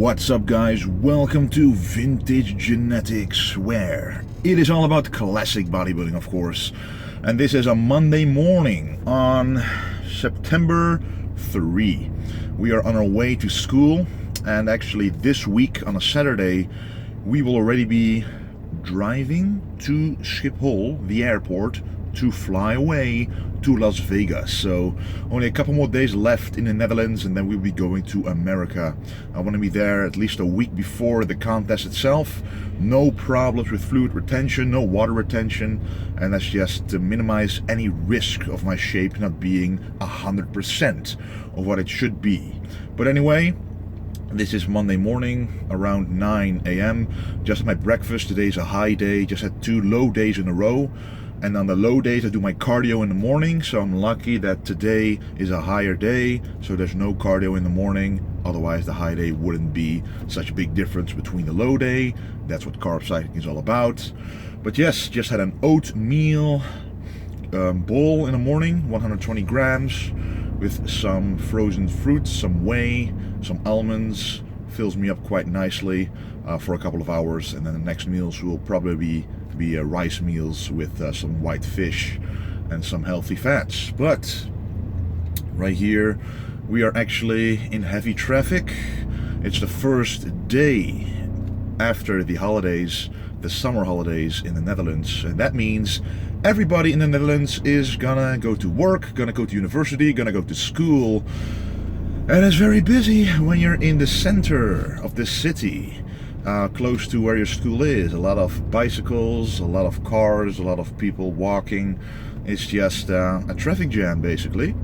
What's up, guys? Welcome to Vintage Genetics, where it is all about classic bodybuilding, of course. And this is a Monday morning on September 3. We are on our way to school, and actually this week on a Saturday we will already be driving to Schiphol, the airport, to fly away to Las Vegas. So only a couple more days left in the Netherlands, and then we'll be going to America. I want to be there at least a week before the contest itself. No problems with fluid retention, no water retention, and that's just to minimize any risk of my shape not being 100% of what it should be. But anyway, this is Monday morning around 9 a.m. Just had my breakfast. Today's a high day. Just had 2 low days in a row. And on the low days I do my cardio in the morning, so I'm lucky that today is a higher day, so there's no cardio in the morning. Otherwise the high day wouldn't be such a big difference between the low day. That's what carb cycling is all about. But yes, just had an oatmeal bowl in the morning, 120 grams, with some frozen fruits, some whey, some almonds. Fills me up quite nicely for a couple of hours, and then the next meals will probably be rice meals with some white fish and some healthy fats. But right here we are actually in heavy traffic. It's the first day after the holidays, the summer holidays in the Netherlands, and that means everybody in the Netherlands is gonna go to work, gonna go to university, gonna go to school, and it's very busy when you're in the center of the city. Close to where your school is. A lot of bicycles, a lot of cars, a lot of people walking. It's just a traffic jam basically.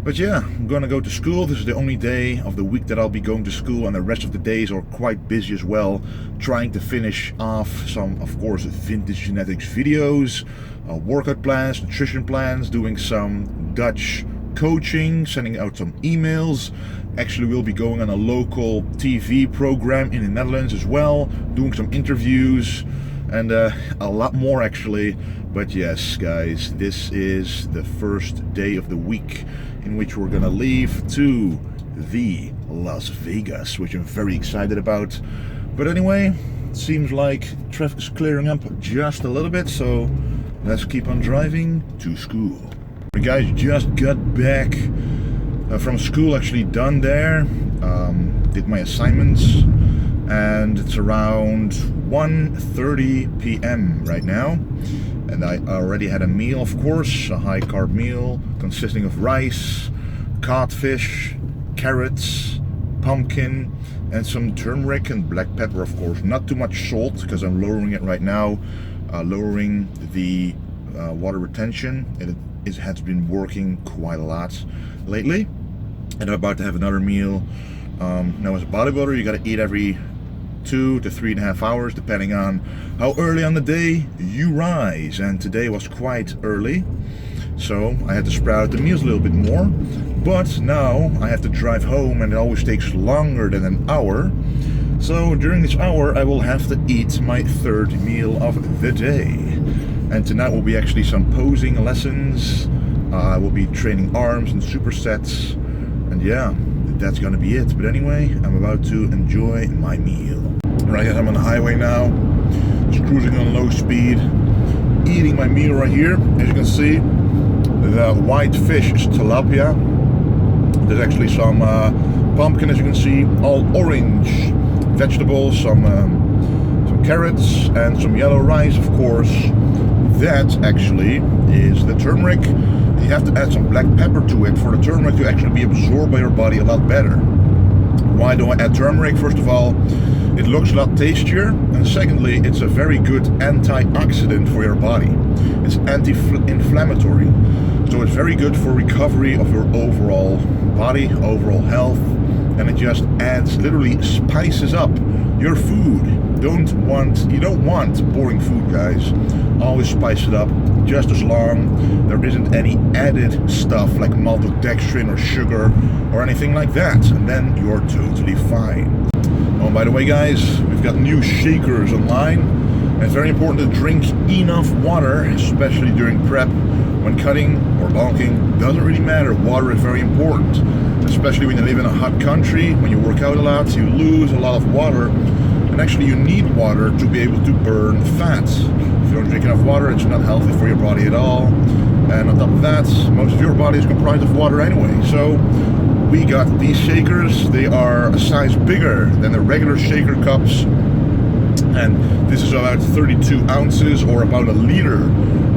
But yeah, I'm gonna go to school. This is the only day of the week that I'll be going to school, and the rest of the days are quite busy as well, trying to finish off some, of course, vintage genetics videos, workout plans, nutrition plans, doing some Dutch coaching, sending out some emails. Actually, we'll be going on a local TV program in the Netherlands as well, doing some interviews and a lot more actually. But yes, guys, this is the first day of the week in which we're gonna leave to the Las Vegas, which I'm very excited about. But anyway, it seems like traffic is clearing up just a little bit, so let's keep on driving to school. Hey guys, just got back from school, actually done there, did my assignments, and it's around 1:30 p.m. right now, and I already had a meal, of course, a high carb meal consisting of rice, codfish, carrots, pumpkin, and some turmeric and black pepper, of course. Not too much salt because I'm lowering it right now, lowering the water retention. It has been working quite a lot lately. And I'm about to have another meal. Now, as a bodybuilder, you got to eat every 2 to 3.5 hours, depending on how early on the day you rise. And today was quite early, so I had to spread out the meals a little bit more. But now I have to drive home, and it always takes longer than an hour. So during this hour, I will have to eat my 3rd meal of the day. And tonight will be actually some posing lessons. I will be training arms and supersets, and yeah, that's gonna be it. But anyway, I'm about to enjoy my meal. Right, I'm on the highway now, just cruising on low speed, eating my meal right here. As you can see, the white fish is tilapia. There's actually some pumpkin, as you can see, all orange vegetables, some carrots, and some yellow rice, of course. That actually is the turmeric. You have to add some black pepper to it for the turmeric to actually be absorbed by your body a lot better. Why do I add turmeric? First of all, it looks a lot tastier, and secondly, it's a very good antioxidant for your body. It's anti-inflammatory, so it's very good for recovery of your overall body, overall health, and it just adds, literally spices up your food. You don't want boring food, guys. Always spice it up, just as long there isn't any added stuff like maltodextrin or sugar or anything like that, and then you're totally fine. Oh, by the way, guys, we've got new shakers online. And it's very important to drink enough water, especially during prep. When cutting or bulking, doesn't really matter. Water is very important, especially when you live in a hot country. When you work out a lot, you lose a lot of water, and actually you need water to be able to burn fat. If you don't drink enough water, it's not healthy for your body at all. And on top of that, most of your body is comprised of water anyway. So we got these shakers. They are a size bigger than the regular shaker cups, and this is about 32 ounces or about a liter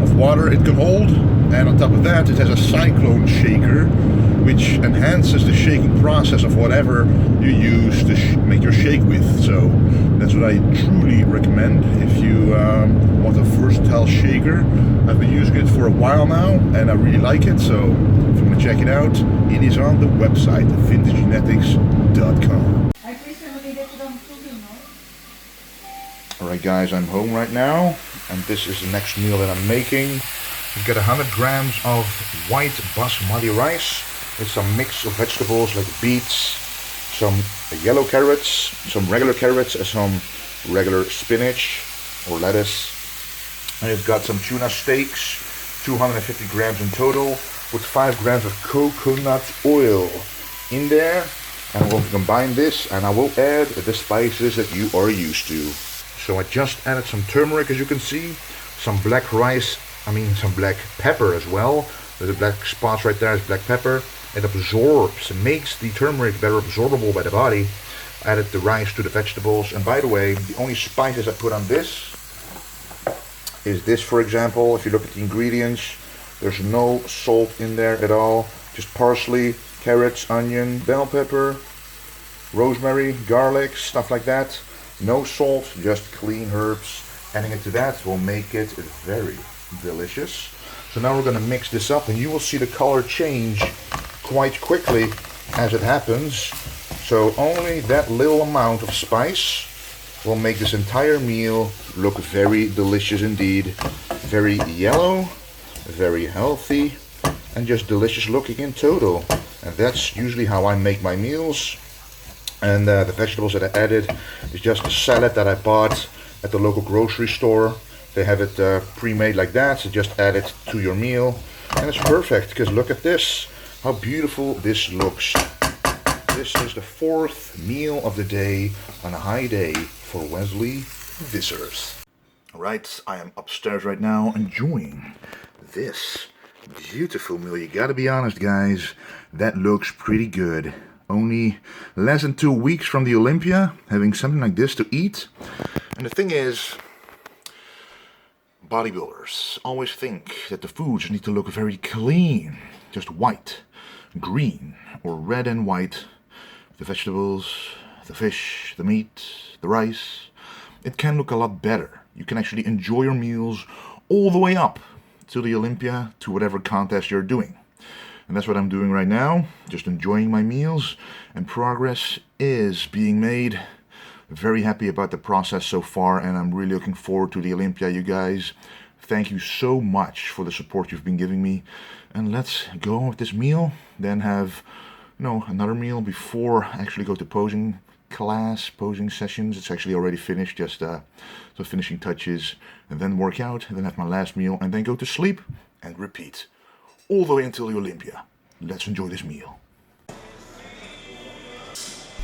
of water it can hold. And on top of that, it has a cyclone shaker, which enhances the shaking process of whatever you use to make your shake with. So that's what I truly recommend if you want a versatile shaker. I've been using it for a while now, and I really like it. So if you want to check it out, it is on the website, vintagegenetics.com. Alright guys, I'm home right now, and this is the next meal that I'm making. You get 100 grams of white basmati rice with some mix of vegetables like beets, some yellow carrots, some regular carrots, and some regular spinach or lettuce. And you've got some tuna steaks, 250 grams in total, with 5 grams of coconut oil in there. And I'm going to combine this, and I will add the spices that you are used to. So I just added some turmeric, as you can see, some black some black pepper as well. The black spots right there is black pepper. It absorbs, makes the turmeric better absorbable by the body. Added the rice to the vegetables. And by the way, the only spices I put on this is this, for example. If you look at the ingredients, there's no salt in there at all. Just parsley, carrots, onion, bell pepper, rosemary, garlic, stuff like that. No salt, just clean herbs. Adding it to that will make it very delicious. So now we're going to mix this up, and you will see the color change quite quickly as it happens. So only that little amount of spice will make this entire meal look very delicious indeed. Very yellow, very healthy, and just delicious looking in total. And that's usually how I make my meals. And the vegetables that I added is just a salad that I bought at the local grocery store. They have it pre-made like that, so just add it to your meal. And it's perfect, because look at this, how beautiful this looks. This is the 4th meal of the day on a high day for Wesley Vissers. Alright, I am upstairs right now enjoying this beautiful meal. You gotta be honest guys, that looks pretty good. Only less than 2 weeks from the Olympia, having something like this to eat. And the thing is, bodybuilders always think that the foods need to look very clean, just white, green, or red and white. The vegetables, the fish, the meat, the rice. It can look a lot better. You can actually enjoy your meals all the way up to the Olympia, to whatever contest you're doing. And that's what I'm doing right now, just enjoying my meals, and progress is being made. Very happy about the process so far, and I'm really looking forward to the Olympia, you guys. Thank you so much for the support you've been giving me. And let's go with this meal, then have another meal before I actually go to posing class, posing sessions. It's actually already finished, just the finishing touches, and then work out, and then have my last meal, and then go to sleep and repeat all the way until the Olympia. Let's enjoy this meal.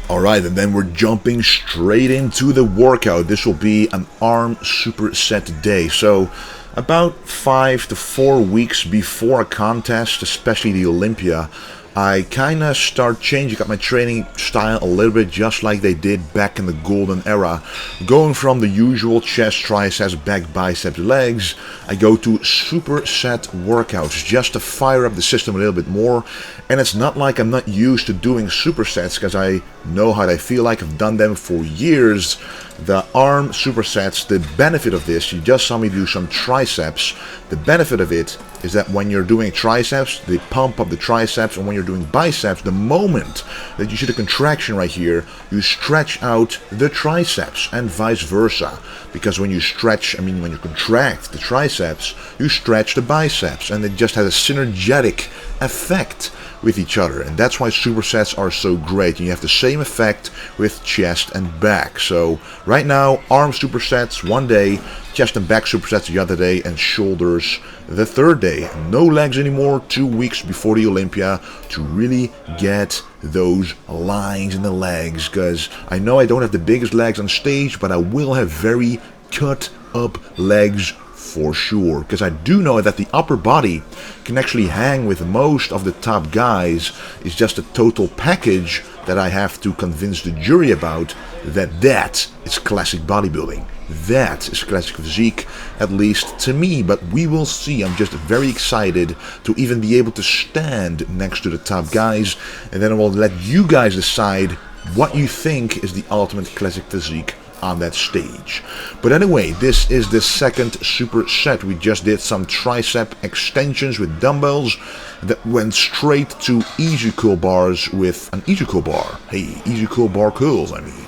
Alright, and then we're jumping straight into the workout. This will be an arm superset day. So about 5 to 4 weeks before a contest, especially the Olympia, I kind of start changing up my training style a little bit, just like they did back in the golden era. Going from the usual chest, triceps, back, biceps, legs, I go to superset workouts just to fire up the system a little bit more. And it's not like I'm not used to doing supersets, because I know how they feel like. I've done them for years. The arm supersets, the benefit of this, you just saw me do some triceps. The benefit of it is that when you're doing triceps, they pump up the triceps, and when you're doing biceps, the moment that you see the contraction right here, you stretch out the triceps, and vice versa. Because when you when you contract the triceps, you stretch the biceps, and it just has a synergetic effect. with each other, and that's why supersets are so great. You have the same effect with chest and back. So right now, arm supersets one day, chest and back supersets the other day, and shoulders the third day. No legs anymore 2 weeks before the Olympia to really get those lines in the legs, because I know I don't have the biggest legs on stage, but I will have very cut up legs for sure, because I do know that the upper body can actually hang with most of the top guys. It's just a total package that I have to convince the jury about, that is classic bodybuilding. That is classic physique, at least to me, but we will see. I'm just very excited to even be able to stand next to the top guys, and then I will let you guys decide what you think is the ultimate classic physique on that stage. But anyway, this is the second superset. We just did some tricep extensions with dumbbells that went straight to easy curl bars with an easy curl bar. Hey, easy curl bar curls, I mean.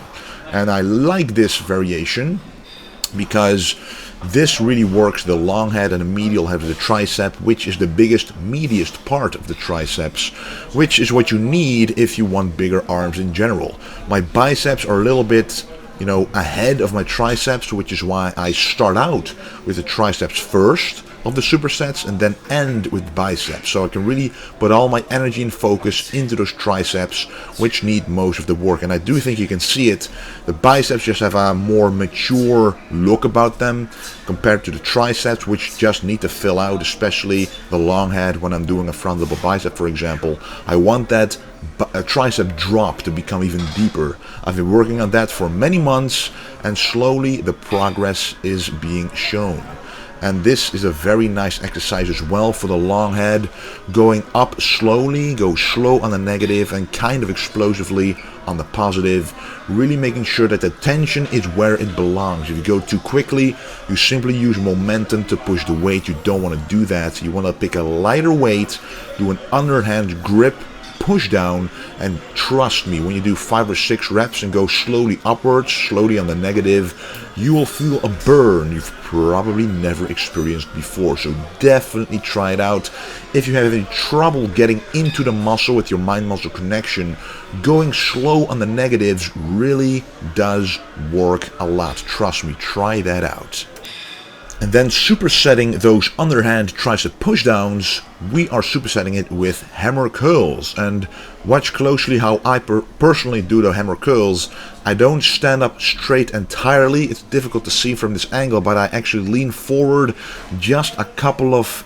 And I like this variation because this really works the long head and the medial head of the tricep, which is the biggest, meatiest part of the triceps, which is what you need if you want bigger arms in general. My biceps are a little bit, you know, ahead of my triceps, which is why I start out with the triceps first of the supersets and then end with biceps, so I can really put all my energy and focus into those triceps, which need most of the work. And I do think you can see it. The biceps just have a more mature look about them compared to the triceps, which just need to fill out, especially the long head. When I'm doing a front double bicep, for example, I want that tricep drop to become even deeper. I've been working on that for many months, and slowly the progress is being shown. And this is a very nice exercise as well for the long head. Going up slowly, go slow on the negative and kind of explosively on the positive. Really making sure that the tension is where it belongs. If you go too quickly, you simply use momentum to push the weight. You don't want to do that. You want to pick a lighter weight, do an underhand grip, push down, and trust me, when you do 5 or 6 reps and go slowly upwards, slowly on the negative, you will feel a burn you've probably never experienced before. So definitely try it out. If you have any trouble getting into the muscle with your mind-muscle connection, going slow on the negatives really does work a lot. Trust me, try that out. And then supersetting those underhand tricep pushdowns, we are supersetting it with hammer curls. And watch closely how I personally do the hammer curls. I don't stand up straight entirely. It's difficult to see from this angle, but I actually lean forward just a couple of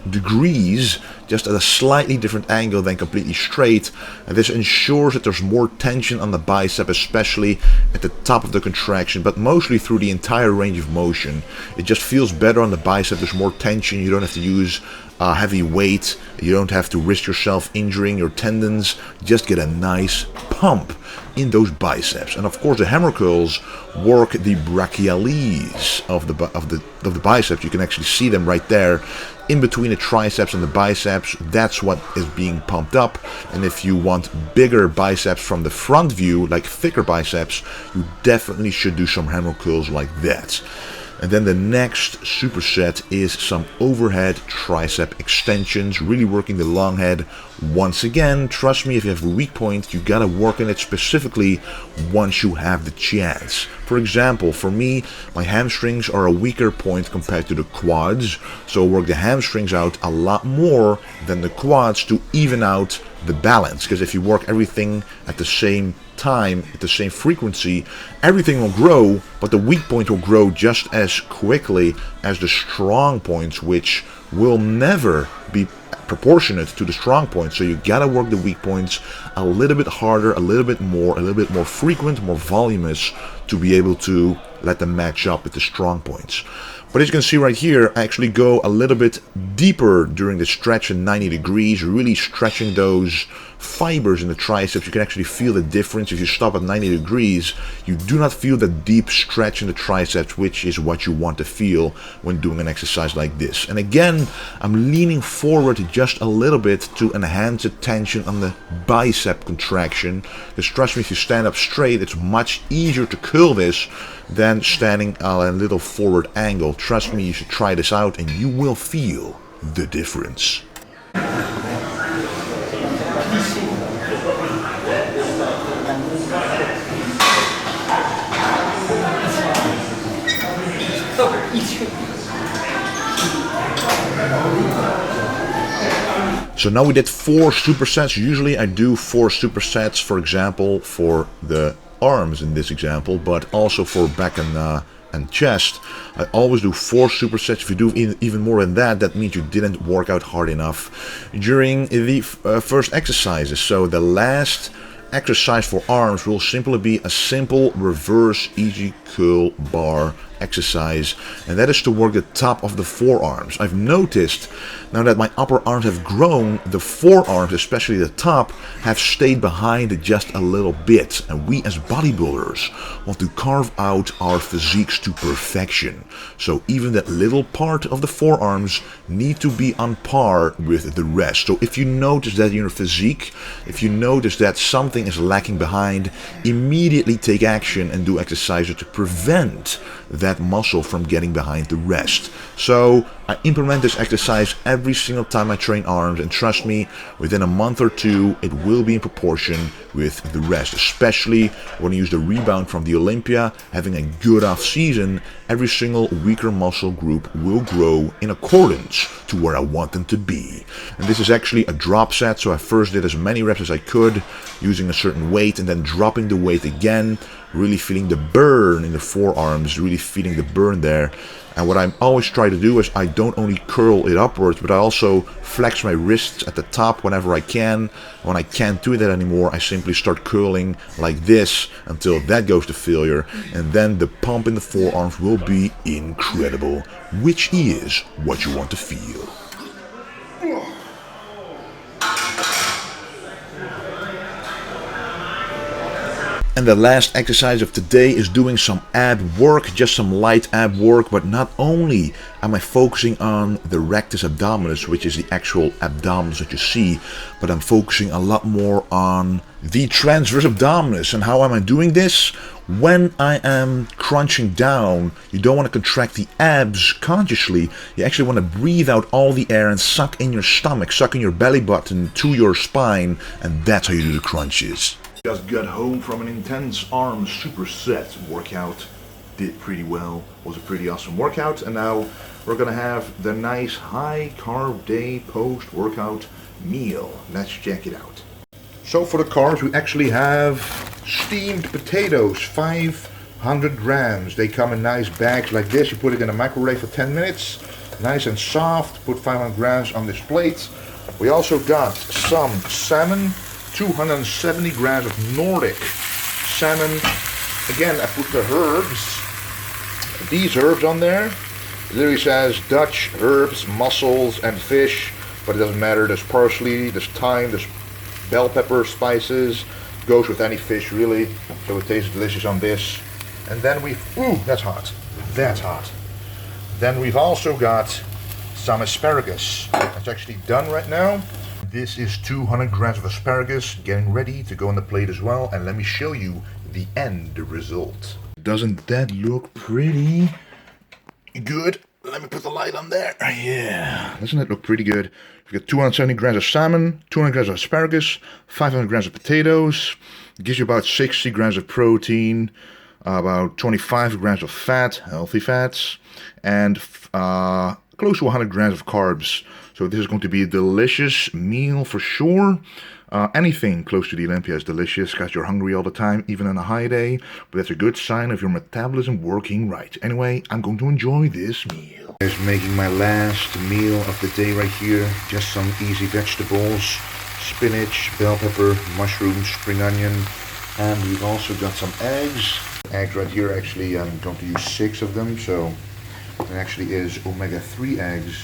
degrees, just at a slightly different angle than completely straight, and this ensures that there's more tension on the bicep, especially at the top of the contraction, but mostly through the entire range of motion. It just feels better on the bicep. There's more tension. You don't have to use heavy weight. You don't have to risk yourself injuring your tendons. Just get a nice pump in those biceps. And of course the hammer curls work the brachialis of the biceps. You can actually see them right there in between the triceps and the biceps. That's what is being pumped up. And if you want bigger biceps from the front view, like thicker biceps, you definitely should do some hammer curls like that. And then the next superset is some overhead tricep extensions, really working the long head. Once again, trust me, if you have a weak point, you gotta work on it specifically once you have the chance. For example, for me, my hamstrings are a weaker point compared to the quads, so work the hamstrings out a lot more than the quads to even out the balance. Because if you work everything at the same time, at the same frequency, everything will grow, but the weak point will grow just as quickly as the strong points, which will never be proportionate to the strong points. So you gotta work the weak points a little bit harder, a little bit more frequent, more voluminous, to be able to let them match up with the strong points. But as you can see right here, I actually go a little bit deeper during the stretch in 90 degrees, really stretching those fibers in the triceps. You can actually feel the difference. If you stop at 90 degrees, you do not feel the deep stretch in the triceps, which is what you want to feel when doing an exercise like this. And again, I'm leaning forward just a little bit to enhance the tension on the bicep contraction. Because trust me, if you stand up straight, it's much easier to curl this than standing at a little forward angle. Trust me, you should try this out and you will feel the difference. So now we did 4 supersets. Usually I do 4 supersets, for example, for the arms in this example, but also for back and chest. I always do 4 supersets. If you do even more than that, that means you didn't work out hard enough during the first exercises. So the last exercise for arms will simply be a simple reverse easy curl bar exercise, and that is to work the top of the forearms. I've noticed now that my upper arms have grown, the forearms, especially the top, have stayed behind just a little bit, and we as bodybuilders want to carve out our physiques to perfection. So even that little part of the forearms need to be on par with the rest. So if you notice that in your physique, if you notice that something is lacking behind, immediately take action and do exercises to prevent that muscle from getting behind the rest. So I implement this exercise every single time I train arms, and trust me, within a month or two it will be in proportion with the rest. Especially when you use the rebound from the Olympia, having a good off season, every single weaker muscle group will grow in accordance to where I want them to be. And this is actually a drop set, so I first did as many reps as I could using a certain weight, and then dropping the weight again, really feeling the burn in the forearms, really feeling the burn there. And what I always try to do is I don't only curl it upwards, but I also flex my wrists at the top whenever I can. When I can't do that anymore, I simply start curling like this until that goes to failure, and then the pump in the forearms will be incredible, which is what you want to feel. And the last exercise of today is doing some ab work, just some light ab work, but not only am I focusing on the rectus abdominis, which is the actual abdominals that you see, but I'm focusing a lot more on the transverse abdominis. And how am I doing this? When I am crunching down, you don't want to contract the abs consciously. You actually want to breathe out all the air and suck in your stomach, suck in your belly button to your spine, and that's how you do the crunches. Just got home from an intense arm superset workout. Did pretty well. Was a pretty awesome workout. And now we're gonna have the nice high carb day post workout meal. Let's check it out. So for the carbs, we actually have steamed potatoes, 500 grams. They come in nice bags like this. You put it in a microwave for 10 minutes. Nice and soft. Put 500 grams on this plate. We also got some salmon. 270 grams of Nordic salmon. Again, I put the herbs, these herbs on there. It literally says Dutch herbs, mussels, and fish, but it doesn't matter. There's parsley, there's thyme, there's bell pepper, spices. Goes with any fish really, so it tastes delicious on this. And then ooh, that's hot. That's hot. Then we've also got some asparagus. It's actually done right now. This is 200 grams of asparagus, getting ready to go on the plate as well, and let me show you the end result. Doesn't that look pretty good? Let me put the light on there. Yeah, doesn't that look pretty good? We've got 270 grams of salmon, 200 grams of asparagus, 500 grams of potatoes. It gives you about 60 grams of protein, about 25 grams of fat, healthy fats, and close to 100 grams of carbs. So this is going to be a delicious meal for sure. Anything close to the Olympia is delicious because you're hungry all the time, even on a high day. But that's a good sign of your metabolism working right. Anyway, I'm going to enjoy this meal. Here's making my last meal of the day right here. Just some easy vegetables, spinach, bell pepper, mushrooms, spring onion. And we've also got some eggs. Eggs right here, actually I'm going to use 6 of them. So it actually is omega-3 eggs.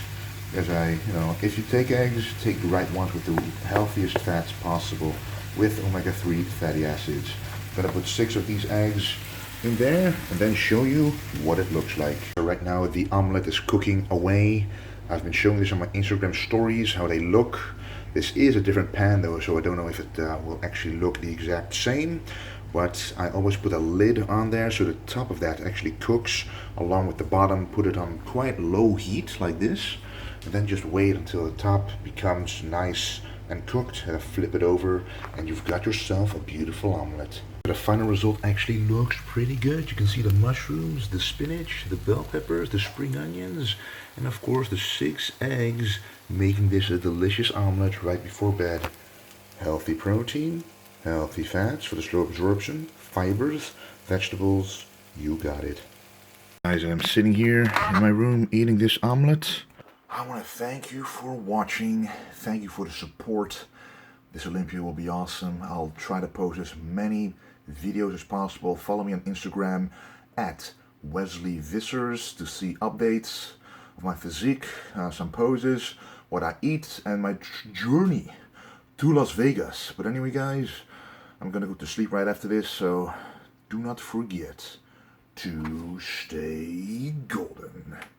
Because if you take eggs, take the right ones with the healthiest fats possible, with omega-3 fatty acids. I'm gonna put 6 of these eggs in there and then show you what it looks like. So right now the omelet is cooking away. I've been showing this on my Instagram stories, how they look. This is a different pan though, so I don't know if it will actually look the exact same. But I always put a lid on there so the top of that actually cooks along with the bottom. Put it on quite low heat like this. And then just wait until the top becomes nice and cooked. Flip it over and you've got yourself a beautiful omelette. The final result actually looks pretty good. You can see the mushrooms, the spinach, the bell peppers, the spring onions, and of course the 6 eggs, making this a delicious omelette right before bed. Healthy protein, healthy fats for the slow absorption, fibers, vegetables, you got it. Guys, I'm sitting here in my room eating this omelette. I want to thank you for watching. Thank you for the support. This Olympia will be awesome. I'll try to post as many videos as possible. Follow me on Instagram at Wesley Vissers to see updates of my physique, some poses, what I eat, and my journey to Las Vegas. But anyway, guys, I'm gonna go to sleep right after this, so do not forget to stay golden.